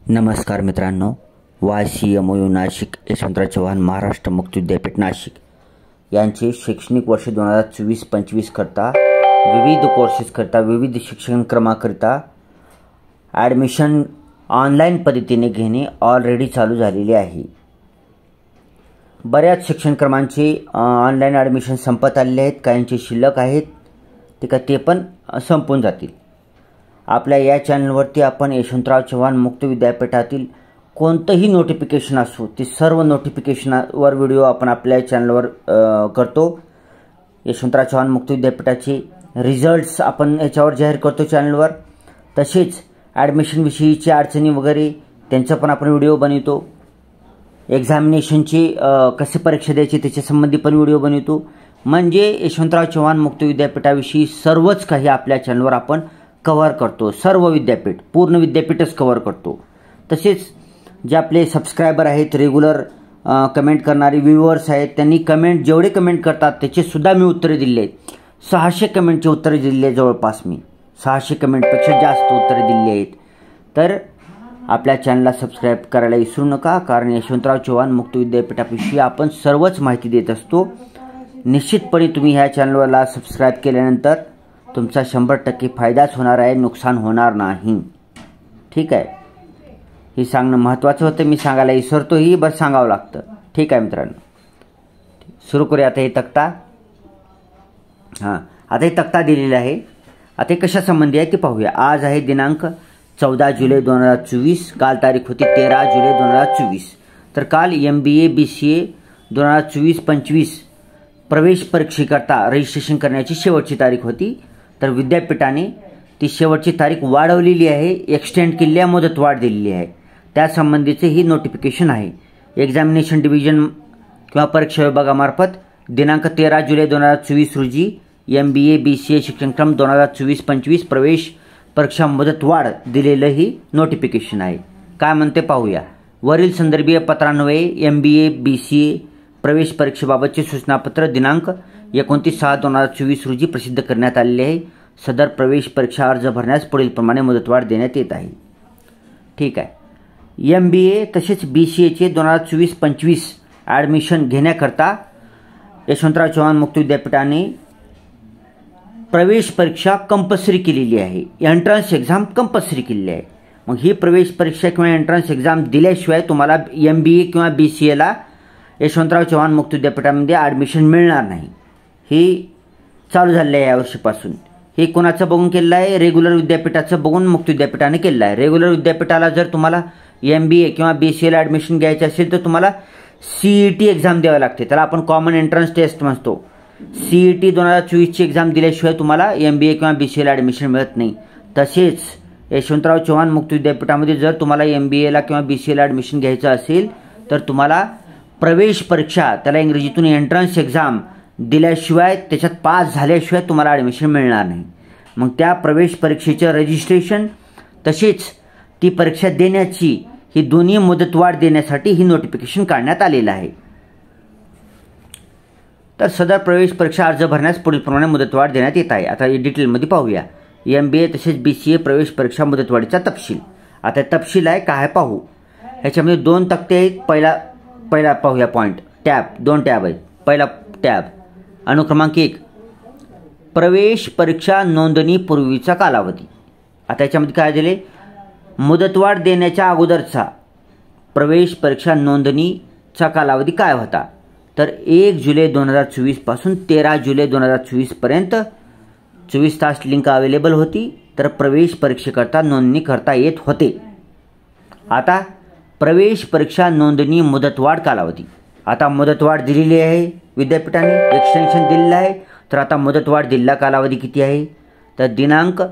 नमस्कार मित्रांनो, YCMOU नाशिक, यशवंतराव चव्हाण महाराष्ट्र मुक्त विद्यापीठ नाशिक यांचे शैक्षणिक वर्ष 2024-25 करता विविध कोर्सेस करता विविध शिक्षण क्रमाकरिता ॲडमिशन ऑनलाईन पद्धतीने घेणे ऑलरेडी चालू झालेले आहे। बऱ्याच शिक्षण क्रमांचे ऑनलाईन ॲडमिशन संपत आलेले आहेत, काहींचे शिल्लक आहेत, ते पण संपून जातील। आपल्या या चॅनलवरती आपण यशवंतराव चव्हाण मुक्त विद्यापीठातील कोणतेही नोटिफिकेशन असो ते सर्व नोटिफिकेशनवर व्हिडिओ आपण आपल्या चॅनलवर करतो। यशवंतराव चव्हाण मुक्त विद्यापीठाचे रिझल्ट्स आपण याच्यावर जाहीर करतो चॅनलवर। तसेच ॲडमिशन विषयीची अडचणी वगैरे त्यांचा पण आपण व्हिडिओ बनवतो। एक्झामिनेशनची कशी परीक्षा द्यायची त्याच्या संबंधी पण व्हिडिओ बनवतो। म्हणजे यशवंतराव चव्हाण मुक्त विद्यापीठाविषयी सर्वच काही आपल्या चॅनलवर आपण कव्हर करतो। सर्व विद्यापीठ, पूर्ण विद्यापीठच कव्हर करतो। तसेच जे आपले सबस्क्रायबर आहेत, रेग्युलर कमेंट करणारे व्ह्यूअर्स आहेत, त्यांनी जेवढे कमेंट करतात त्याचे सुद्धा मी उत्तरे दिले आहेत। 600 कमेंटचे उत्तरे दिले जवळपास मी 600 कमेंटपेक्षा जास्त उत्तरे दिली आहेत। तर आपल्या चॅनलला सबस्क्राइब करायला विसरू नका, कारण यशवंतराव चव्हाण मुक्त विद्यापीठाविषयी आपण सर्वच माहिती देत असतो। निश्चितपणे तुम्ही ह्या चॅनलला सबस्क्राइब केल्यानंतर तुमचा 100% फायदाच होणार आहे, नुकसान होणार नाही। ठीक आहे, हे सांगणं महत्त्वाचं होतं, मी सांगायला विसरतो, ही बस सांगावं लागतं। ठीक आहे मित्रांनो, सुरू करूया आता हे तक्ता। आता हे तक्ता दिलेला आहे। आता हे कशा संबंधी आहे ते पाहूया। आज आहे दिनांक 14 जुलै 2024, काल तारीख होती 13 जुलै 2024। तर काल MBA BCA 2024-25 प्रवेश परीक्षेकरता रजिस्ट्रेशन करण्याची शेवटची तारीख होती। तर विद्यापीठाने ती शेवटची तारीख वाढवलेली आहे, एक्सटेंड केलेली आहे, मुदतवाढ दिलेली आहे। त्यासंबंधीचे ही नोटिफिकेशन आहे। एक्झामिनेशन डिव्हिजन किंवा परीक्षा विभागामार्फत दिनांक 13 जुलै 2024 रोजी MBA BCA शिक्षणक्रम 2024-25 प्रवेश परीक्षा मुदतवाढ दिलेलं ही नोटिफिकेशन आहे। काय म्हणते पाहूया। वरील संदर्भीय पत्रान्वये MBA BCA प्रवेश परीक्षेबाबतचे सूचनापत्र दिनांक 29/6/2024 रोजी प्रसिद्ध करण्यात आलेले आहे। सदर प्रवेश परीक्षा अर्ज भरण्यास पुढील प्रमाणे मुदतवाढ देण्यात येत आहे। ठीक आहे, MBA तसेच BCAचे 2024-25 ॲडमिशन घेण्याकरता यशवंतराव चव्हाण मुक्त विद्यापीठाने प्रवेश परीक्षा कंपल्सरी केलेली आहे। एंट्रन्स एक्झाम कंपल्सरी केलेली आहे। मग ही प्रवेश परीक्षा किंवा एंट्रन्स एक्झाम दिल्याशिवाय तुम्हाला MBA किंवा BCAला यशवंतराव चव्हाण मुक्त विद्यापीठामध्ये ॲडमिशन मिळणार नाही। हे चालू झाले आहे यावर्षीपासून। हे कोणाचं बघून केलं आहे? रेग्युलर विद्यापीठाचं बघून मुक्त विद्यापीठाने केलं आहे। रेग्युलर विद्यापीठाला जर तुम्हाला MBA किंवा BCAला ॲडमिशन घ्यायचे असेल तर तुम्हाला CET एक्झाम द्यावी लागते, त्याला आपण कॉमन एंट्रन्स टेस्ट म्हणतो। CET 2024ची एक्झाम दिल्याशिवाय तुम्हाला MBA किंवा BCAला ॲडमिशन मिळत नाही। तसेच यशवंतराव चव्हाण मुक्त विद्यापीठामध्ये जर तुम्हाला MBAला किंवा BCAला ॲडमिशन घ्यायचं असेल तर तुम्हाला प्रवेश परीक्षा, त्याला इंग्रजीतून एंट्रन्स एक्झाम दिल्याशिवाय, त्याच्यात पास झाल्याशिवाय तुम्हाला ॲडमिशन मिळणार नाही। मग त्या प्रवेश परीक्षेचं रजिस्ट्रेशन तसेच ती परीक्षा देण्याची ही दोन्ही मुदतवाढ देण्यासाठी ही नोटिफिकेशन काढण्यात आलेलं आहे। तर सदर प्रवेश परीक्षा अर्ज भरण्यास पुढील प्रमाणे मुदतवाढ देण्यात येत आहे। आता डिटेलमध्ये पाहूया MBA तसेच BCA प्रवेश परीक्षा मुदतवाढीचा तपशील। आता तपशील आहे काय पाहू। ह्याच्यामध्ये 2 तक्ते आहेत। पहिला पाहूया पॉईंट, टॅब, 2 टॅब आहेत। पहिला टॅब अनुक्रमांक 1 प्रवेश परीक्षा नोंदणी पूर्वीचा कालावधी। आता याच्यामध्ये काय दिले? मुदतवाढ देण्याच्या अगोदरचा प्रवेश परीक्षा नोंदणीचा कालावधी काय होता? तर 1 जुलै 2024 पासून 13 जुलै 2024 पर्यंत 24 तास लिंक अवेलेबल होती। तर प्रवेश परीक्षेकरता नोंदणी करता येत होते। आता प्रवेश परीक्षा नोंदणी मुदतवाढ कालावधी, आता मुदतवाढ दिलेली आहे विद्यापीठाने, एक्सटेन्शन दिलेलं आहे। तर आता मुदतवाढ दिलेला कालावधी किती आहे? तर दिनांक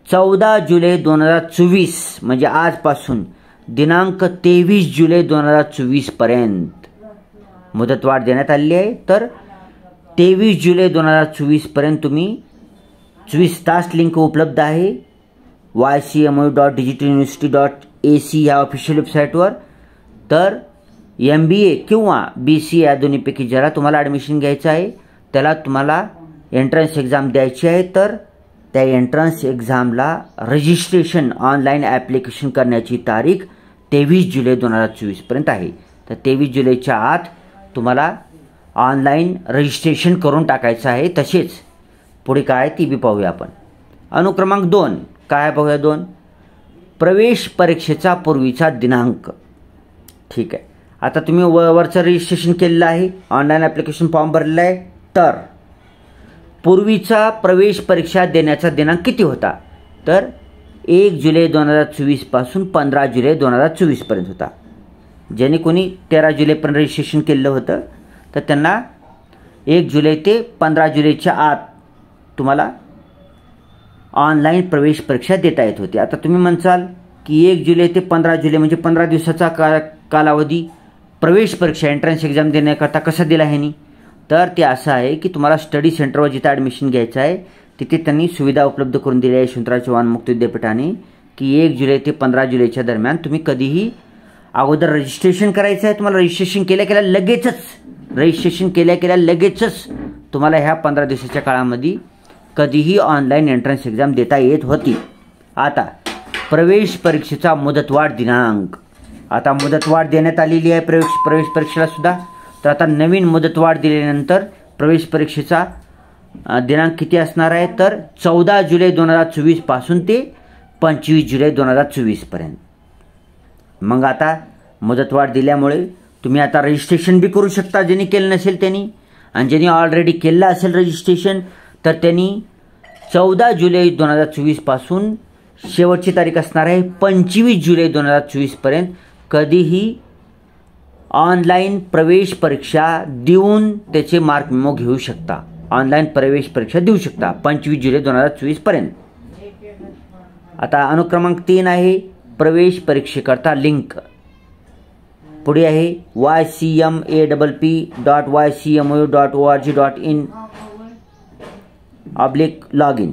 14 जुलै 2024 म्हणजे आजपासून दिनांक 23 जुलै 2024 पर्यंत मुदतवाढ देण्यात आलेली आहे। तर 23 जुलै 2024 पर्यंत तुम्ही 24 तास लिंक उपलब्ध आहे YCMOU.digitaluniversity.ac ह्या ऑफिशियल वेबसाईटवर। तर MBA किंवा BCA या दोन्हीपैकी ज्याला तुम्हाला ॲडमिशन घ्यायचं आहे त्याला तुम्हाला एंट्रन्स एक्झाम द्यायची आहे। तर त्या एंट्रन्स एक्झामला रजिस्ट्रेशन ऑनलाईन ॲप्लिकेशन करण्याची तारीख 23 जुलै 2024पर्यंत आहे. तर 23 जुलैच्या आत तुम्हाला ऑनलाईन रजिस्ट्रेशन करून टाकायचं आहे. तसेच पुढे काय ती बी पाहूया आपण. अनुक्रमांक 2 काय पाहूया. 2 प्रवेश परीक्षेचा पूर्वीचा दिनांक. ठीक आहे. आता तुम्ही वरचं रजिस्ट्रेशन केलेलं आहे, ऑनलाईन ॲप्लिकेशन फॉर्म भरलेला आहे. तर पूर्वीचा प्रवेश परीक्षा देण्याचा दिनांक किती होता. तर 1 जुलै 2024 पासून 15 जुलै 2024 पर्यंत होता. ज्यांनी कोणी 13 जुलैपर्यंत रजिस्ट्रेशन केलेलं होतं तर त्यांना 1 जुलै ते 15 जुलैच्या आत तुम्हाला ऑनलाईन प्रवेश परीक्षा देता येत होती. आता तुम्ही म्हणसाल की 1 जुलै ते 15 जुलै म्हणजे 15 दिवसाचा कालावधी प्रवेश परीक्षा एंट्रन्स एक्झाम देण्याकरता कसा दिला आहे नी. तर ते असं आहे की तुम्हाला स्टडी सेंटरवर जिथे ॲडमिशन घ्यायचं आहे तिथे त्यांनी सुविधा उपलब्ध करून दिली आहे यशवंतराव चव्हाण मुक्त विद्यापीठाने की 1 जुलै ते 15 जुलैच्या दरम्यान तुम्ही कधीही अगोदर रजिस्ट्रेशन करायचं आहे. तुम्हाला रजिस्ट्रेशन केल्या लगेचच तुम्हाला ह्या 15 दिवसाच्या काळामध्ये कधीही ऑनलाईन एंट्रन्स एक्झाम देता येत होती. आता प्रवेश परीक्षेचा मुदतवाढ दिनांक. आता मुदतवाढ देण्यात आलेली आहे प्रवेश परीक्षेला सुद्धा. तर आता नवीन मुदतवाढ दिल्यानंतर प्रवेश परीक्षेचा दिनांक किती असणार आहे. तर 14 जुलै 2024 पासून ते 25 जुलै 2024 पर्यंत. मग आता मुदतवाढ दिल्यामुळे तुम्ही आता रजिस्ट्रेशन बी करू शकता ज्यांनी केलं नसेल त्यांनी. आणि ज्यांनी ऑलरेडी केलं असेल रजिस्ट्रेशन तर त्यांनी 14 जुलै 2024 पासून शेवटची तारीख असणार आहे 25 जुलै 2024 पर्यंत कधीही ऑनलाईन प्रवेश परीक्षा देऊन त्याचे मार्क मेमो घेऊ शकता. ऑनलाईन प्रवेश परीक्षा देऊ शकता 25 जुलै 2024 पर्यंत. आता अनुक्रमांक 3 आहे प्रवेश परीक्षेकरता लिंक. पुढे आहे ycmapp.ycmu.org.in/login.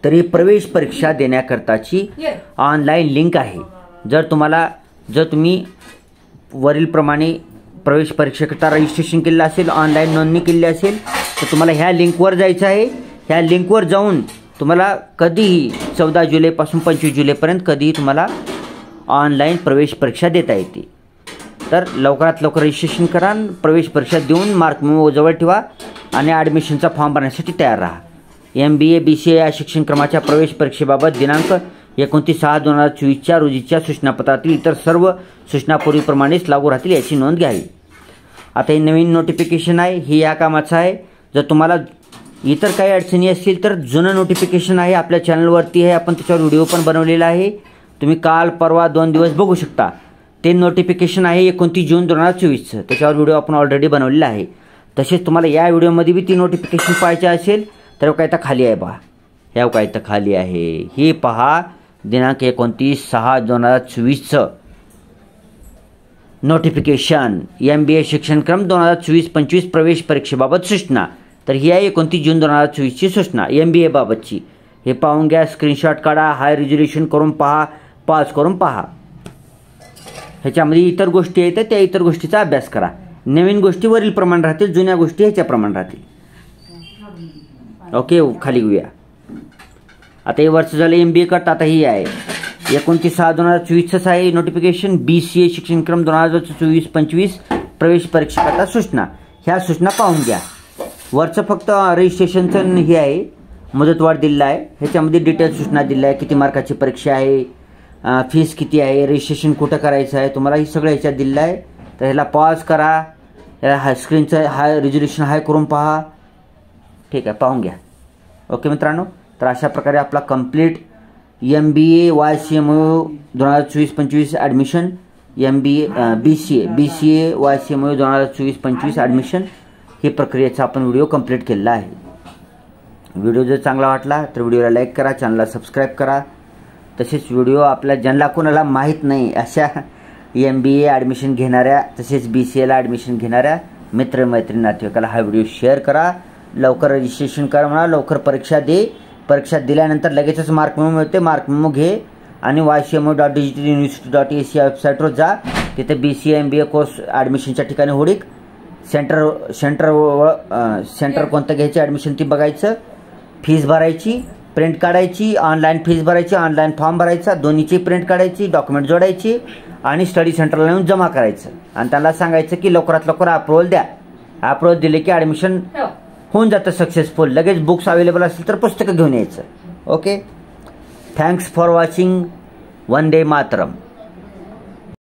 तर ही प्रवेश परीक्षा देण्याकरताची ऑनलाईन लिंक आहे. जर तुम्ही वरीलप्रमाणे प्रवेश परीक्षेकरता रजिस्ट्रेशन केलेलं असेल, ऑनलाईन नोंदणी केली असेल तर तुम्हाला ह्या लिंकवर जायचं आहे. ह्या लिंकवर जाऊन तुम्हाला कधीही 14 जुलैपासून 25 जुलैपर्यंत कधीही तुम्हाला ऑनलाईन प्रवेश परीक्षा देता येते. तर लवकरात लवकर रजिस्ट्रेशन करा, प्रवेश परीक्षा देऊन मार्क मेमो जवळ ठेवा आणि ॲडमिशनचा फॉर्म भरण्यासाठी तयार राहा. MBA BCA या शिक्षणक्रमाच्या प्रवेश परीक्षेबाबत दिनांक 29/6/2024 रोजीच्या सूचनापत्रातील इतर सर्व सूचनापूर्वीप्रमाणेच लागू राहतील याची नोंद घ्यावी. आता हे नवीन नोटिफिकेशन आहे, हे या कामाचं आहे. जर तुम्हाला इतर काही अडचणी असतील तर जुनं नोटिफिकेशन आहे आपल्या चॅनलवरती आहे, आपण त्याच्यावर व्हिडिओ पण बनवलेला आहे. तुम्ही काल परवा 2 दिवस बघू शकता. ते नोटिफिकेशन आहे 29 जून 2024चं, त्याच्यावर व्हिडिओ आपण ऑलरेडी बनवलेला आहे. तसेच तुम्हाला या व्हिडिओमध्ये बी ती नोटिफिकेशन पाहायचे असेल तर काय तर खाली आहे पहा, ह्या काय तर खाली आहे, हे पहा दिनांक 29/6/2024चं नोटिफिकेशन MBA शिक्षणक्रम 2024-25 प्रवेश परीक्षेबाबत सूचना. तर ही आहे 29 जून 2024ची सूचना MBA बाबतची. हे पाहून घ्या, स्क्रीनशॉट काढा, हाय रिझोल्युशन करून पहा, पॉज करून पहा. ह्याच्यामध्ये इतर गोष्टी आहेत त्या इतर गोष्टीचा अभ्यास करा. नवीन गोष्टी वरील प्रमाण राहतील, जुन्या गोष्टी ह्याच्या प्रमाण राहतील. ओके, खाली घेऊया. आता हे वर्ष झालं MBA करता. आता ही आहे 29/6/2024च आहे नोटिफिकेशन BCA शिक्षणक्रम 2024-25 प्रवेश परीक्षेकरता सूचना. ह्या सूचना पाहून घ्या. वरचं फक्त रजिस्ट्रेशनचं हे आहे, मुदतवाढ दिलेला आहे. ह्याच्यामध्ये डिटेल सूचना दिल्या आहे, किती मार्काची परीक्षा आहे, फीस किती आहे, रजिस्ट्रेशन कुठं करायचं आहे, तुम्हाला ही सगळं ह्याच्यात दिलेलं आहे. तर ह्याला पॉज करा, ह्याला स्क्रीनचं हाय रिझोल्युशन हाय करून पहा. ठीक आहे, पाहून घ्या. ओके मित्रांनो, तर अशा प्रकारे आपला complete MBA YCMU 2024-25 admission, BCA YCMU 2024-25 admission ही प्रक्रियेचा आपण व्हिडिओ कंप्लीट केलेला आहे. व्हिडिओ जर चांगला वाटला तर व्हिडिओला लाईक करा, चॅनलला सबस्क्राईब करा. तसेच व्हिडिओ आपल्या ज्यांना कोणाला माहीत नाही अशा MBA ॲडमिशन घेणाऱ्या तसेच BCAला ॲडमिशन घेणाऱ्या मित्रमैत्रिणी नातेवाईकाला हा व्हिडिओ शेअर करा. लवकर रजिस्ट्रेशन करा म्हणा, लवकर परीक्षा दे. परीक्षा दिल्यानंतर लगेचच मार्क मेमो मिळते, मार्क मेमो घे आणि ycmu.digitaluniversity.ac या वेबसाईटवर जा. तिथे BCA MBA कोर्स ॲडमिशनच्या ठिकाणी होडीक सेंटर कोणतं घ्यायचं ॲडमिशन ती बघायचं, फीस भरायची, प्रिंट काढायची, ऑनलाईन फीस भरायची, ऑनलाईन फॉर्म भरायचा, दोन्हीची प्रिंट काढायची, डॉक्युमेंट जोडायची आणि स्टडी सेंटरला येऊन जमा करायचं आणि त्यांना सांगायचं की लवकरात लवकर अप्रुव्हल द्या. अप्रुव्हल दिले की ॲडमिशन होऊन जातं सक्सेसफुल. लगेच बुक्स अवेलेबल असतील तर पुस्तकं घेऊन यायचं. Okay, thanks for watching. Vande Mataram.